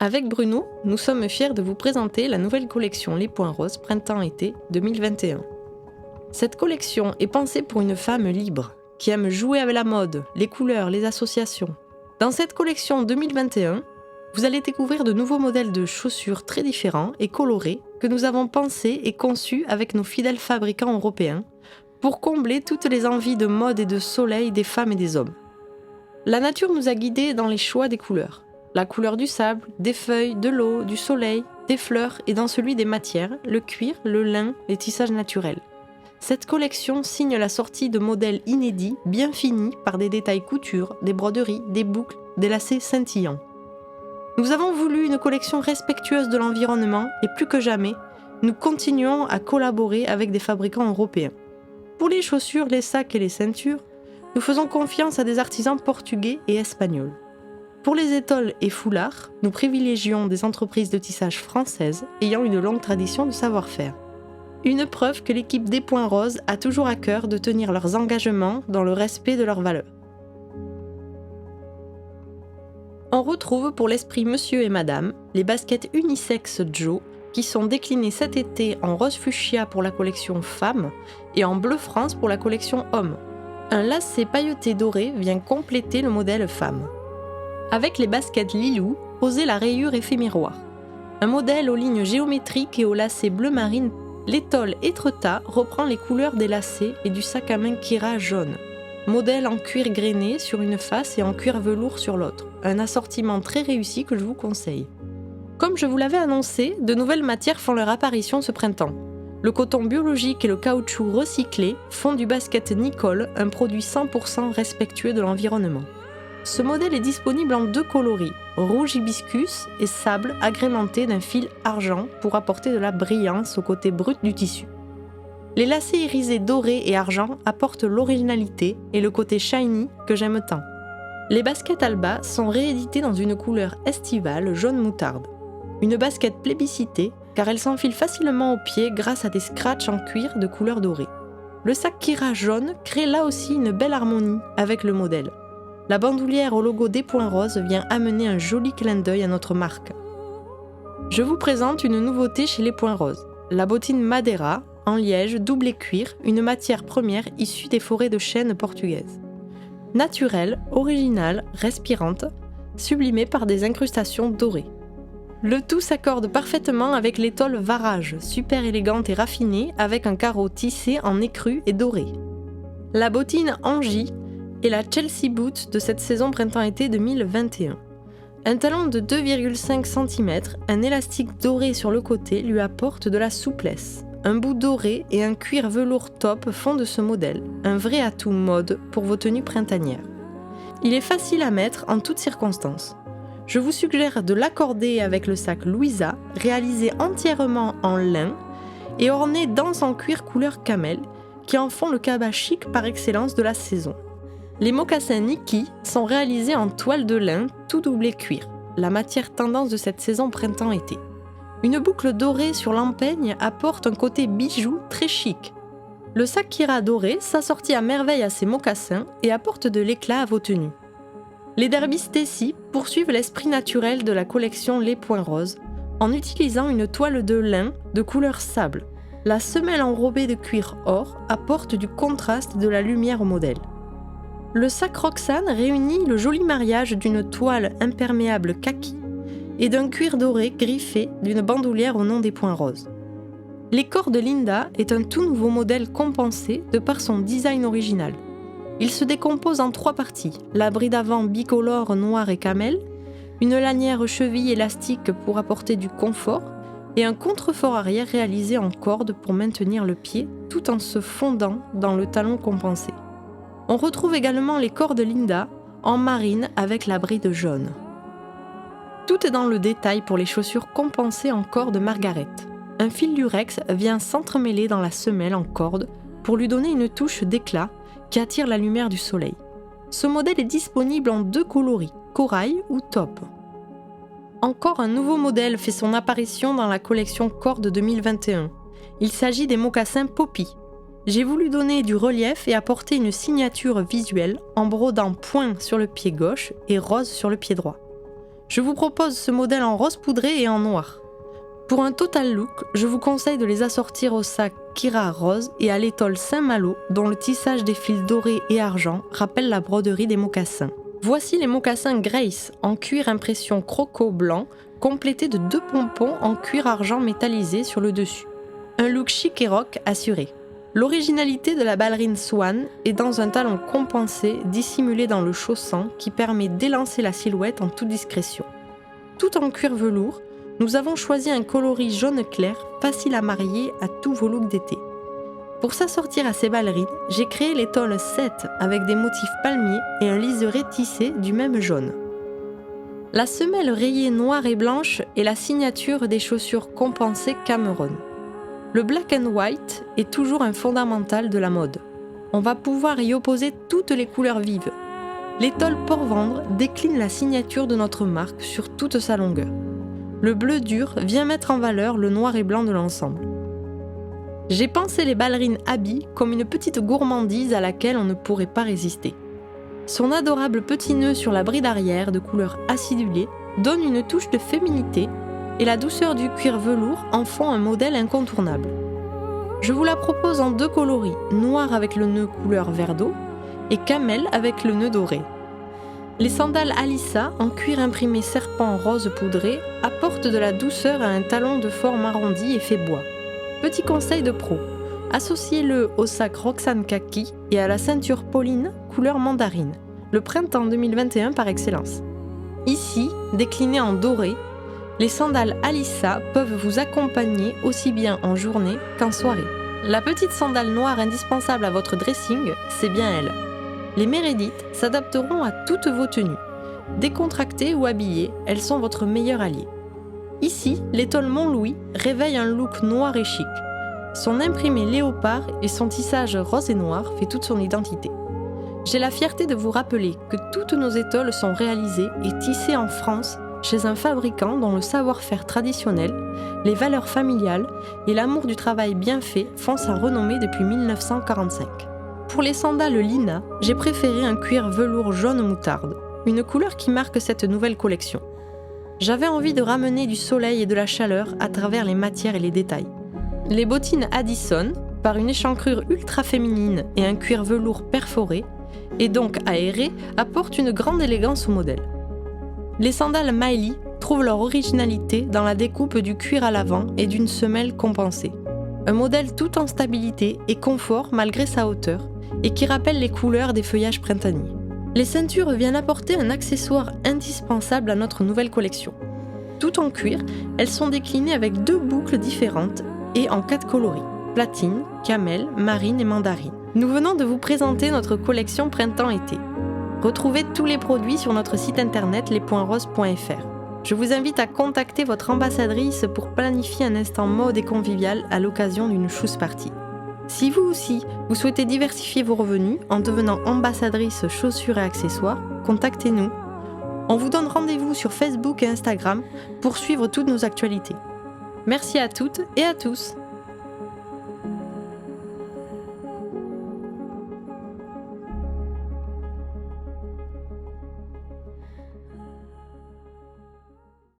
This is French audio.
Avec Bruno, nous sommes fiers de vous présenter la nouvelle collection Les Points Roses Printemps-été 2021. Cette collection est pensée pour une femme libre, qui aime jouer avec la mode, les couleurs, les associations. Dans cette collection 2021, vous allez découvrir de nouveaux modèles de chaussures très différents et colorés que nous avons pensés et conçus avec nos fidèles fabricants européens pour combler toutes les envies de mode et de soleil des femmes et des hommes. La nature nous a guidés dans les choix des couleurs. La couleur du sable, des feuilles, de l'eau, du soleil, des fleurs et dans celui des matières, le cuir, le lin, les tissages naturels. Cette collection signe la sortie de modèles inédits, bien finis par des détails couture, des broderies, des boucles, des lacets scintillants. Nous avons voulu une collection respectueuse de l'environnement et plus que jamais, nous continuons à collaborer avec des fabricants européens. Pour les chaussures, les sacs et les ceintures, nous faisons confiance à des artisans portugais et espagnols. Pour les étoles et foulards, nous privilégions des entreprises de tissage françaises ayant une longue tradition de savoir-faire. Une preuve que l'équipe des Points Roses a toujours à cœur de tenir leurs engagements dans le respect de leurs valeurs. On retrouve pour l'esprit Monsieur et Madame les baskets unisex Joe qui sont déclinées cet été en rose fuchsia pour la collection Femmes et en bleu France pour la collection Hommes. Un lacet pailleté doré vient compléter le modèle Femme. Avec les baskets Lilou, osez la rayure effet miroir. Un modèle aux lignes géométriques et au lacet bleu marine, l'étole Etretat reprend les couleurs des lacets et du sac à main Kira jaune. Modèle en cuir grainé sur une face et en cuir velours sur l'autre. Un assortiment très réussi que je vous conseille. Comme je vous l'avais annoncé, de nouvelles matières font leur apparition ce printemps. Le coton biologique et le caoutchouc recyclé font du basket Nicole un produit 100% respectueux de l'environnement. Ce modèle est disponible en deux coloris, rouge hibiscus et sable agrémenté d'un fil argent pour apporter de la brillance au côté brut du tissu. Les lacets irisés dorés et argent apportent l'originalité et le côté shiny que j'aime tant. Les baskets Alba sont rééditées dans une couleur estivale jaune moutarde. Une basket plébiscitée car elle s'enfile facilement au pied grâce à des scratchs en cuir de couleur dorée. Le sac Kira jaune crée là aussi une belle harmonie avec le modèle. La bandoulière au logo des Points Roses vient amener un joli clin d'œil à notre marque. Je vous présente une nouveauté chez les Points Roses. La bottine Madeira, en liège, doublé cuir, une matière première issue des forêts de chêne portugaises. Naturelle, originale, respirante, sublimée par des incrustations dorées. Le tout s'accorde parfaitement avec l'étole Varage, super élégante et raffinée, avec un carreau tissé en écru et doré. La bottine Angie est la Chelsea Boot de cette saison printemps-été 2021. Un talon de 2,5 cm, un élastique doré sur le côté lui apporte de la souplesse. Un bout doré et un cuir velours top font de ce modèle un vrai atout mode pour vos tenues printanières. Il est facile à mettre en toutes circonstances. Je vous suggère de l'accorder avec le sac Louisa, réalisé entièrement en lin et orné d'anses en cuir couleur camel, qui en font le cabas chic par excellence de la saison. Les mocassins Niki sont réalisés en toile de lin, tout doublé cuir, la matière tendance de cette saison printemps-été. Une boucle dorée sur l'empeigne apporte un côté bijou très chic. Le sac Kira doré s'assortit à merveille à ces mocassins et apporte de l'éclat à vos tenues. Les Derby Stacy poursuivent l'esprit naturel de la collection Les Points Roses en utilisant une toile de lin de couleur sable. La semelle enrobée de cuir or apporte du contraste et de la lumière au modèle. Le sac Roxane réunit le joli mariage d'une toile imperméable kaki et d'un cuir doré griffé d'une bandoulière au nom des Points Roses. Les cordes Linda est un tout nouveau modèle compensé de par son design original. Il se décompose en 3 parties, la bride avant bicolore noir et camel, une lanière cheville élastique pour apporter du confort et un contrefort arrière réalisé en corde pour maintenir le pied tout en se fondant dans le talon compensé. On retrouve également les cordes Linda en marine avec la bride jaune. Tout est dans le détail pour les chaussures compensées en corde Margaret. Un fil lurex vient s'entremêler dans la semelle en corde pour lui donner une touche d'éclat qui attire la lumière du soleil. Ce modèle est disponible en 2 coloris, corail ou taupe. Encore un nouveau modèle fait son apparition dans la collection Corde 2021. Il s'agit des mocassins Poppy. J'ai voulu donner du relief et apporter une signature visuelle en brodant point sur le pied gauche et rose sur le pied droit. Je vous propose ce modèle en rose poudré et en noir. Pour un total look, je vous conseille de les assortir au sac Kira rose et à l'étole Saint-Malo, dont le tissage des fils dorés et argent rappelle la broderie des mocassins. Voici les mocassins Grace en cuir impression croco blanc, complétés de 2 pompons en cuir argent métallisé sur le dessus. Un look chic et rock assuré. L'originalité de la ballerine Swan est dans un talon compensé dissimulé dans le chausson qui permet d'élancer la silhouette en toute discrétion. Tout en cuir velours, nous avons choisi un coloris jaune clair, facile à marier à tous vos looks d'été. Pour s'assortir à ces ballerines, j'ai créé l'étole 7 avec des motifs palmiers et un liseré tissé du même jaune. La semelle rayée noire et blanche est la signature des chaussures compensées Cameron. Le black and white est toujours un fondamental de la mode. On va pouvoir y opposer toutes les couleurs vives. L'étole Port-Vendre décline la signature de notre marque sur toute sa longueur. Le bleu dur vient mettre en valeur le noir et blanc de l'ensemble. J'ai pensé les ballerines habits comme une petite gourmandise à laquelle on ne pourrait pas résister. Son adorable petit nœud sur la bride arrière de couleur acidulée donne une touche de féminité et la douceur du cuir velours en font un modèle incontournable. Je vous la propose en 2 coloris, noir avec le nœud couleur vert d'eau et camel avec le nœud doré. Les sandales Alissa en cuir imprimé serpent rose poudré apportent de la douceur à un talon de forme arrondie et fait bois. Petit conseil de pro, associez-le au sac Roxane Kaki et à la ceinture Pauline couleur mandarine, le printemps 2021 par excellence. Ici, déclinées en doré, les sandales Alissa peuvent vous accompagner aussi bien en journée qu'en soirée. La petite sandale noire indispensable à votre dressing, c'est bien elle. Les Meredith s'adapteront à toutes vos tenues. Décontractées ou habillées, elles sont votre meilleur allié. Ici, l'étole Montlouis réveille un look noir et chic. Son imprimé léopard et son tissage rose et noir fait toute son identité. J'ai la fierté de vous rappeler que toutes nos étoles sont réalisées et tissées en France chez un fabricant dont le savoir-faire traditionnel, les valeurs familiales et l'amour du travail bien fait font sa renommée depuis 1945. Pour les sandales Lina, j'ai préféré un cuir velours jaune moutarde, une couleur qui marque cette nouvelle collection. J'avais envie de ramener du soleil et de la chaleur à travers les matières et les détails. Les bottines Addison, par une échancrure ultra féminine et un cuir velours perforé, et donc aéré, apportent une grande élégance au modèle. Les sandales Miley trouvent leur originalité dans la découpe du cuir à l'avant et d'une semelle compensée. Un modèle tout en stabilité et confort malgré sa hauteur, et qui rappelle les couleurs des feuillages printaniers. Les ceintures viennent apporter un accessoire indispensable à notre nouvelle collection. Tout en cuir, elles sont déclinées avec 2 boucles différentes et en 4 coloris, platine, camel, marine et mandarine. Nous venons de vous présenter notre collection printemps-été. Retrouvez tous les produits sur notre site internet lespointsroses.fr. Je vous invite à contacter votre ambassadrice pour planifier un instant mode et convivial à l'occasion d'une choose party. Si vous aussi, vous souhaitez diversifier vos revenus en devenant ambassadrice chaussures et accessoires, contactez-nous. On vous donne rendez-vous sur Facebook et Instagram pour suivre toutes nos actualités. Merci à toutes et à tous.